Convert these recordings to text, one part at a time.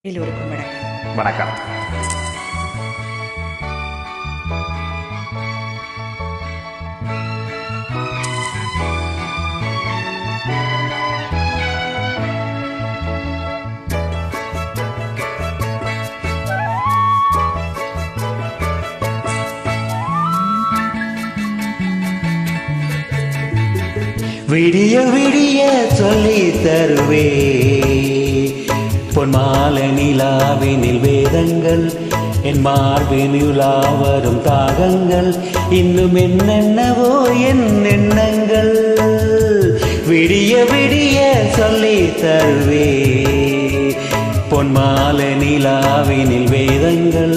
எல்லோருக்கும் வணக்கம். வணக்கம். விடிய விடிய சொல்லி தருவே பொன்மால நிலாவினில் வேதங்கள் என் மார்பினுலா வரும் தாகங்கள் இன்னும் என்னென்னவோ என் எண்ணங்கள் விடிய விடிய சொல்லி தருவே பொன்மால நிலாவினில் வேதங்கள்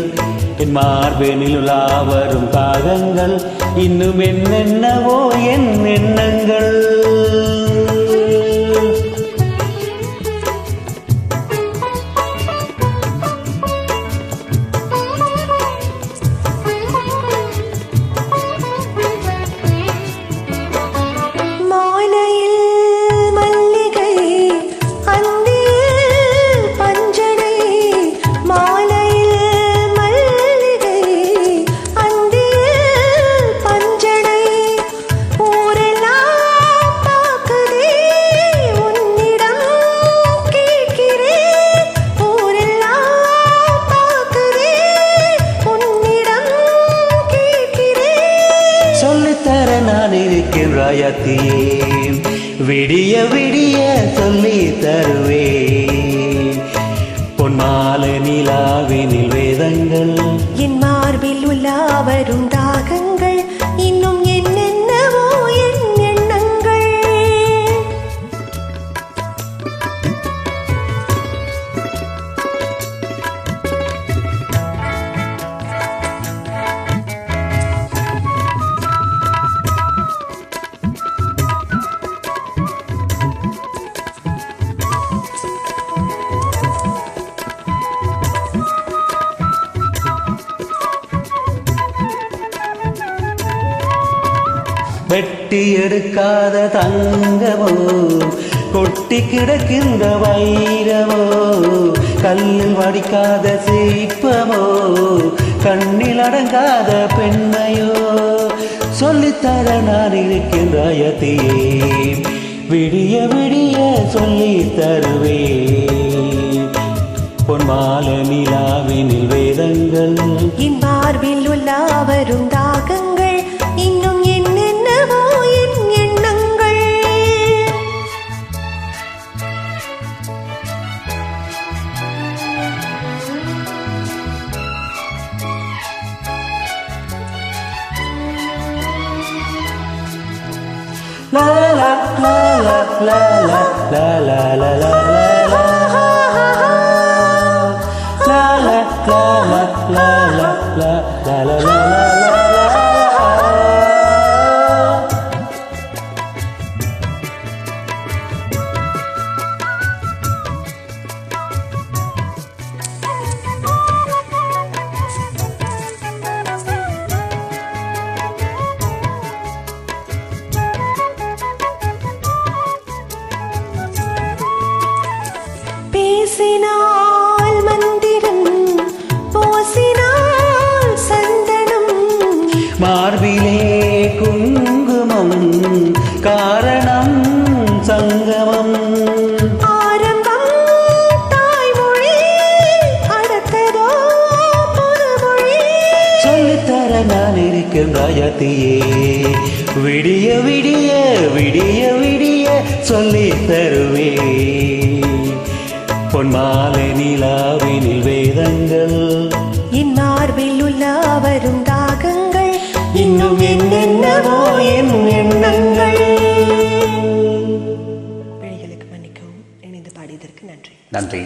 என் மார்பினுலா வரும் தாகங்கள் இன்னும் என்னென்னவோ என் எண்ணங்கள் நான் இருக்கின்றாயத்தியே விடிய விடிய சொல்லி தருவே பொன்மால நிலாவினில் வேதங்கள் என் மார்பில் உலா வரும் தாகங்கள் இன்னும் என்னென்னவோ என் எண்ணங்கள் வெட்டி எடுக்காத தங்கமோ கொட்டி கிடக்கின்ற வைரமோ கல்லில் வடிக்காத சிற்பமோ கண்ணில் அடங்காத பெண்மையோ சொல்லித்தர நான் இருக்கின்றாயத்தியே விடிய விடிய சொல்லி தருவே பொன்மால நிலாவினில் வேதங்கள் என் மார்பில் உலா வரும் தாகங்கள் இன்னும் என்னென்னவோ என் எண்ணங்கள் la la la la la la la la la la la la la la la பேசினால் மந்திரம் போசினால் சந்தனம் மார்பிலே குங்குமம் காரணம் சங்கமம் ஆரம்பம் தாய்மொழி அடுத்ததோ புதுமொழி சொல்லித்தர நான் இருக்கின்றாயத்தியே விடிய விடிய விடிய விடிய சொல்லி தருவே பொன்மால நிலாவினில் வேதங்கள் என் மார்பில் உலா வரும் தாகங்கள் இன்னும் என்னென்னவோ என் எண்ணங்கள். பிழைகளுக்கு மன்னிக்கவும். இணைந்து பாடியதற்கு நன்றி. நன்றி.